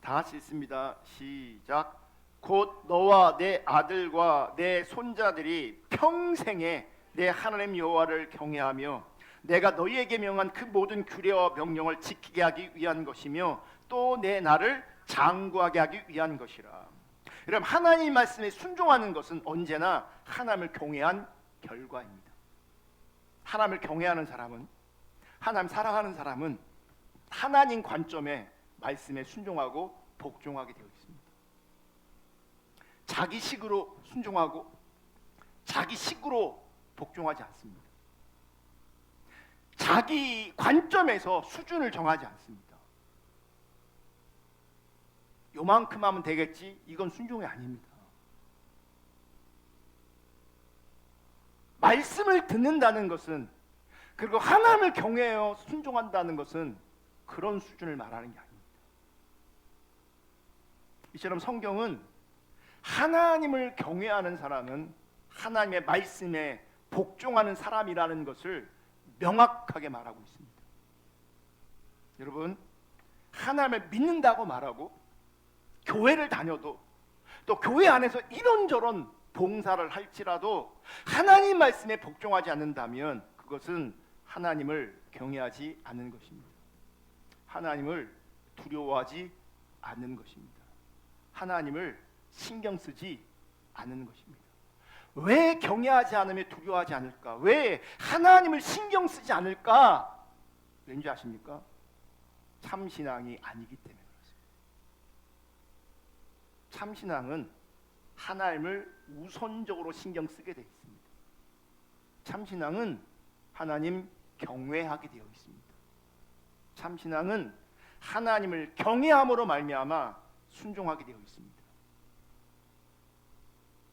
다 같이 읽습니다. 시작. 곧 너와 내 아들과 내 손자들이 평생에 내 하나님 여호와를 경외하며 내가 너희에게 명한 그 모든 규례와 명령을 지키게 하기 위한 것이며 또 내 나를 장구하게 하기 위한 것이라. 여러분, 하나님 말씀에 순종하는 것은 언제나 하나님을 경외한 결과입니다. 하나님을 경외하는 사람은, 하나님 사랑하는 사람은 하나님 관점에 말씀에 순종하고 복종하게 되어 있습니다. 자기 식으로 순종하고 자기 식으로 복종하지 않습니다. 자기 관점에서 수준을 정하지 않습니다. 요만큼 하면 되겠지, 이건 순종이 아닙니다. 말씀을 듣는다는 것은, 그리고 하나님을 경외하여 순종한다는 것은 그런 수준을 말하는 게 아닙니다. 이처럼 성경은 하나님을 경외하는 사람은 하나님의 말씀에 복종하는 사람이라는 것을 명확하게 말하고 있습니다. 여러분, 하나님을 믿는다고 말하고 교회를 다녀도, 또 교회 안에서 이런저런 봉사를 할지라도 하나님 말씀에 복종하지 않는다면 그것은 하나님을 경외하지 않는 것입니다. 하나님을 두려워하지 않는 것입니다. 하나님을 신경 쓰지 않는 것입니다. 왜 경외하지 않으며 두려워하지 않을까? 왜 하나님을 신경 쓰지 않을까? 왠지 아십니까? 참신앙이 아니기 때문에 그렇습니다. 참신앙은 하나님을 우선적으로 신경 쓰게 되어 있습니다. 참신앙은 하나님 경외하게 되어 있습니다. 참신앙은 하나님을 경외함으로 말미암아 순종하게 되어 있습니다.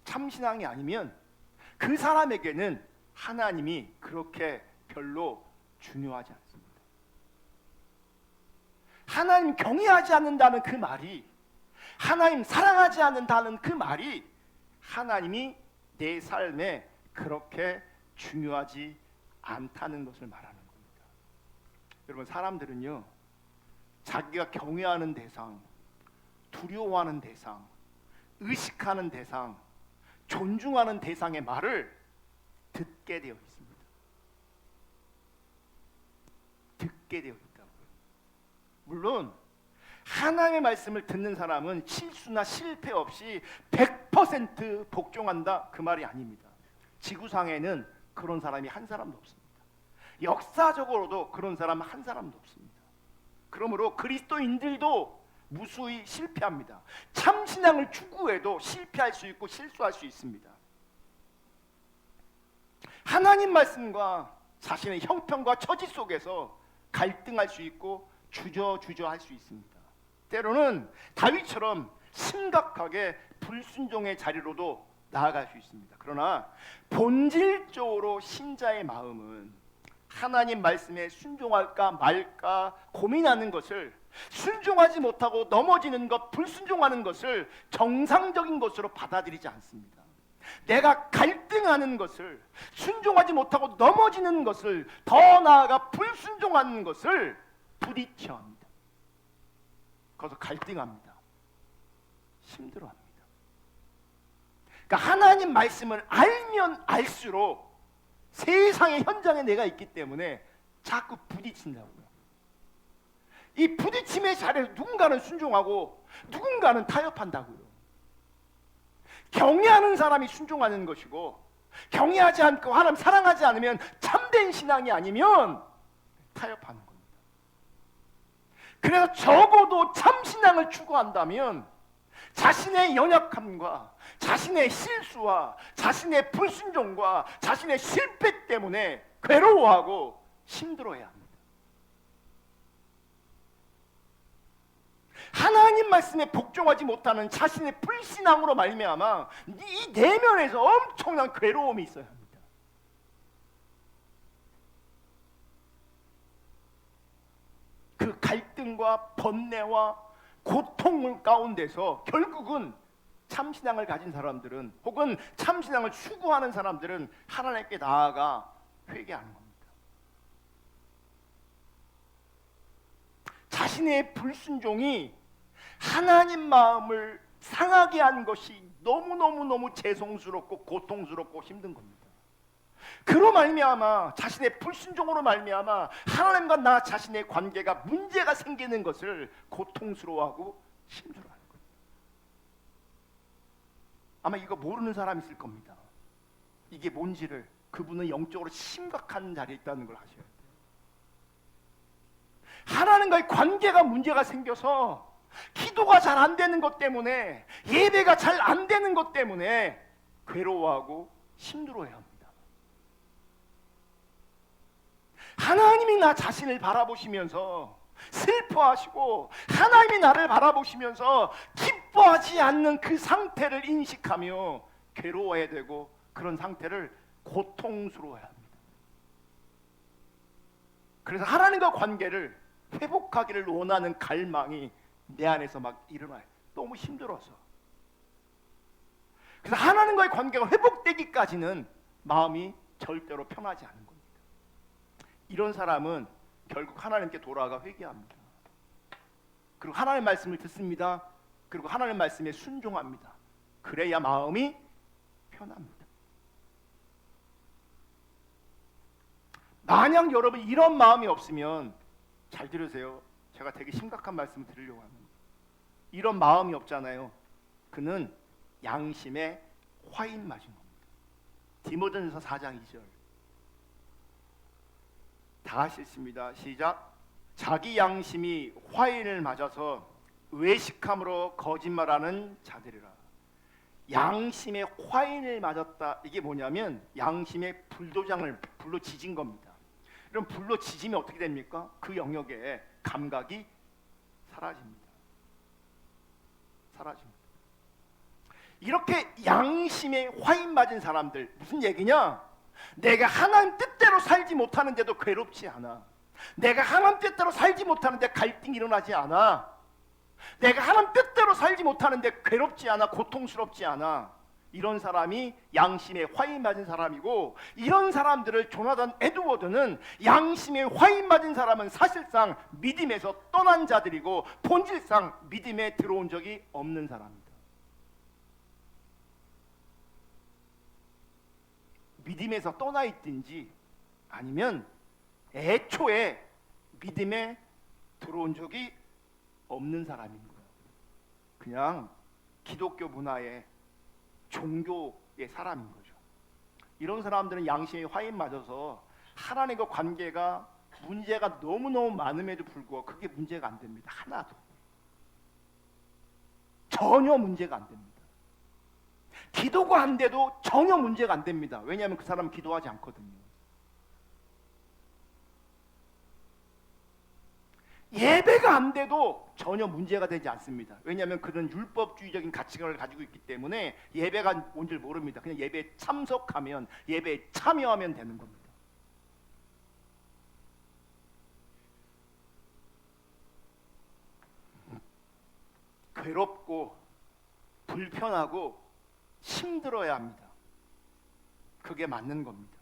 참신앙이 아니면 그 사람에게는 하나님이 그렇게 별로 중요하지 않습니다. 하나님 경외하지 않는다는 그 말이, 하나님 사랑하지 않는다는 그 말이 하나님이 내 삶에 그렇게 중요하지 않다는 것을 말하는 겁니다. 여러분, 사람들은요, 자기가 경외하는 대상, 두려워하는 대상, 의식하는 대상, 존중하는 대상의 말을 듣게 되어 있습니다. 듣게 되어 있다고요. 물론 하나님의 말씀을 듣는 사람은 실수나 실패 없이 100% 복종한다, 그 말이 아닙니다. 지구상에는 그런 사람이 한 사람도 없습니다. 역사적으로도 그런 사람 한 사람도 없습니다. 그러므로 그리스도인들도 무수히 실패합니다. 참신앙을 추구해도 실패할 수 있고 실수할 수 있습니다. 하나님 말씀과 자신의 형편과 처지 속에서 갈등할 수 있고 주저할 수 있습니다. 때로는 다윗처럼 심각하게 불순종의 자리로도 나아갈 수 있습니다. 그러나 본질적으로 신자의 마음은 하나님 말씀에 순종할까 말까 고민하는 것을, 순종하지 못하고 넘어지는 것, 불순종하는 것을 정상적인 것으로 받아들이지 않습니다. 내가 갈등하는 것을, 순종하지 못하고 넘어지는 것을, 더 나아가 불순종하는 것을 부딪혀합니다. 거기서 갈등합니다. 힘들어합니다. 그러니까 하나님 말씀을 알면 알수록 세상의 현장에 내가 있기 때문에 자꾸 부딪힌다고요. 이 부딪힘의 자리에서 누군가는 순종하고 누군가는 타협한다고요. 경외하는 사람이 순종하는 것이고, 경외하지 않고 하나님 사랑하지 않으면 참된 신앙이 아니면 타협하는 겁니다. 그래서 적어도 참신앙을 추구한다면 자신의 연약함과 자신의 실수와 자신의 불순종과 자신의 실패 때문에 괴로워하고 힘들어해야 합니다. 하나님 말씀에 복종하지 못하는 자신의 불신앙으로 말미암아 이 내면에서 엄청난 괴로움이 있어야 합니다. 그 갈등과 번뇌와 고통 가운데서 결국은 참신앙을 가진 사람들은, 혹은 참신앙을 추구하는 사람들은 하나님께 나아가 회개하는 겁니다. 자신의 불순종이 하나님 마음을 상하게 한 것이 너무너무 죄송스럽고 고통스럽고 힘든 겁니다. 그로 말미암아 자신의 불순종으로 말미암아 하나님과 나 자신의 관계가 문제가 생기는 것을 고통스러워하고 힘들어하는 거예요. 아마 이거 모르는 사람 있을 겁니다. 이게 뭔지를. 그분은 영적으로 심각한 자리에 있다는 걸 아셔야 돼요. 하나님과의 관계가 문제가 생겨서 기도가 잘 안 되는 것 때문에, 예배가 잘 안 되는 것 때문에 괴로워하고 힘들어해야 합니다. 하나님이 나 자신을 바라보시면서 슬퍼하시고, 하나님이 나를 바라보시면서 기뻐하지 않는 그 상태를 인식하며 괴로워해야 되고, 그런 상태를 고통스러워해야 합니다. 그래서 하나님과 관계를 회복하기를 원하는 갈망이 내 안에서 막 일어나요. 너무 힘들어서. 그래서 하나님과의 관계가 회복되기까지는 마음이 절대로 편하지 않은 겁니다. 이런 사람은 결국 하나님께 돌아가 회개합니다. 그리고 하나님의 말씀을 듣습니다. 그리고 하나님의 말씀에 순종합니다. 그래야 마음이 편합니다. 만약 여러분 이런 마음이 없으면, 잘 들으세요. 제가 되게 심각한 말씀을 드리려고 합니다. 이런 마음이 없잖아요. 그는 양심에 화인 맞은 겁니다. 디모데전서 4장 2절 다 같이 읽습니다. 시작. 자기 양심이 화인을 맞아서 외식함으로 거짓말하는 자들이라. 양심에 화인을 맞았다. 이게 뭐냐면 양심에 불로 지진 겁니다. 그럼 불로 지지면 어떻게 됩니까? 그 영역에 감각이 사라집니다. 이렇게 양심에 화인 맞은 사람들, 무슨 얘기냐? 내가 하나님 뜻대로 살지 못하는데도 괴롭지 않아. 내가 하나님 뜻대로 살지 못하는데 갈등이 일어나지 않아. 내가 하나님 뜻대로 살지 못하는데 괴롭지 않아. 고통스럽지 않아. 이런 사람이 양심에 화인 맞은 사람이고, 이런 사람들을 조나단 에드워드는 양심에 화인 맞은 사람은 사실상 믿음에서 떠난 자들이고 본질상 믿음에 들어온 적이 없는 사람입니다. 믿음에서 떠나 있든지 아니면 애초에 믿음에 들어온 적이 없는 사람인 거예요. 그냥 기독교 문화의 종교의 사람인 거죠. 이런 사람들은 양심에 화인 맞아서 하나님과 관계가 문제가 너무너무 많음에도 불구하고 그게 문제가 안 됩니다. 하나도. 전혀 문제가 안 됩니다. 기도가 안 돼도 전혀 문제가 안 됩니다. 왜냐하면 그 사람은 기도하지 않거든요. 예배가 안 돼도 전혀 문제가 되지 않습니다. 왜냐하면 그는 율법주의적인 가치관을 가지고 있기 때문에 예배가 뭔지 모릅니다. 그냥 예배에 참석하면, 예배에 참여하면 되는 겁니다. 괴롭고 불편하고 힘들어야 합니다. 그게 맞는 겁니다.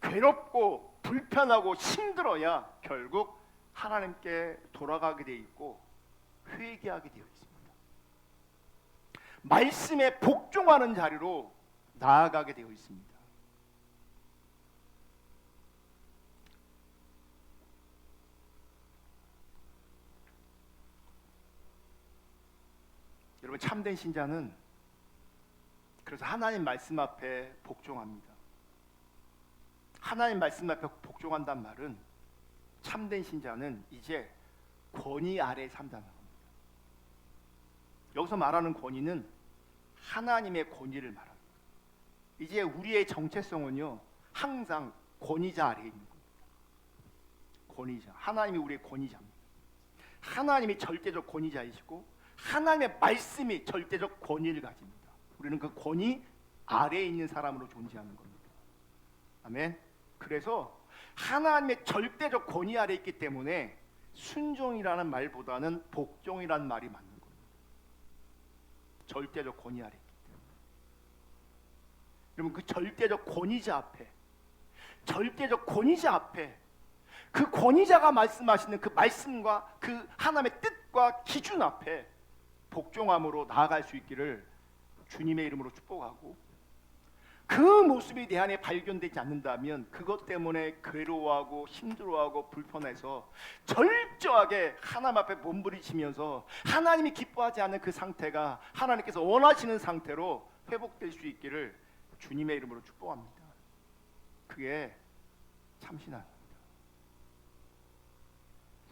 괴롭고 불편하고 힘들어야 결국 하나님께 돌아가게 돼 있고 회개하게 되어 있습니다. 말씀에 복종하는 자리로 나아가게 되어 있습니다. 여러분, 참된 신자는 그래서 하나님 말씀 앞에 복종합니다. 하나님 말씀 앞에 복종한단 말은 참된 신자는 이제 권위 아래 산다는 겁니다. 여기서 말하는 권위는 하나님의 권위를 말합니다. 이제 우리의 정체성은요, 항상 권위자 아래에 있는 겁니다. 권위자, 하나님이 우리의 권위자입니다. 하나님이 절대적 권위자이시고 하나님의 말씀이 절대적 권위를 가집니다. 우리는 그 권위 아래에 있는 사람으로 존재하는 겁니다. 아멘. 그래서 하나님의 절대적 권위 아래에 있기 때문에 순종이라는 말보다는 복종이라는 말이 맞는 겁니다. 절대적 권위 아래에 있기 때문에. 여러분, 그 절대적 권위자 앞에 그 권위자가 말씀하시는 그 말씀과 그 하나님의 뜻과 기준 앞에 복종함으로 나아갈 수 있기를 주님의 이름으로 축복하고, 그 모습이 내 안에 발견되지 않는다면 그것 때문에 괴로워하고 힘들어하고 불편해서 절저하게 하나님 앞에 몸부림치면서 하나님이 기뻐하지 않는 그 상태가 하나님께서 원하시는 상태로 회복될 수 있기를 주님의 이름으로 축복합니다. 그게 참신합니다.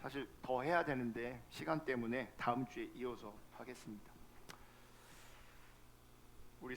사실 더 해야 되는데 시간 때문에 다음 주에 이어서 하겠습니다. 우리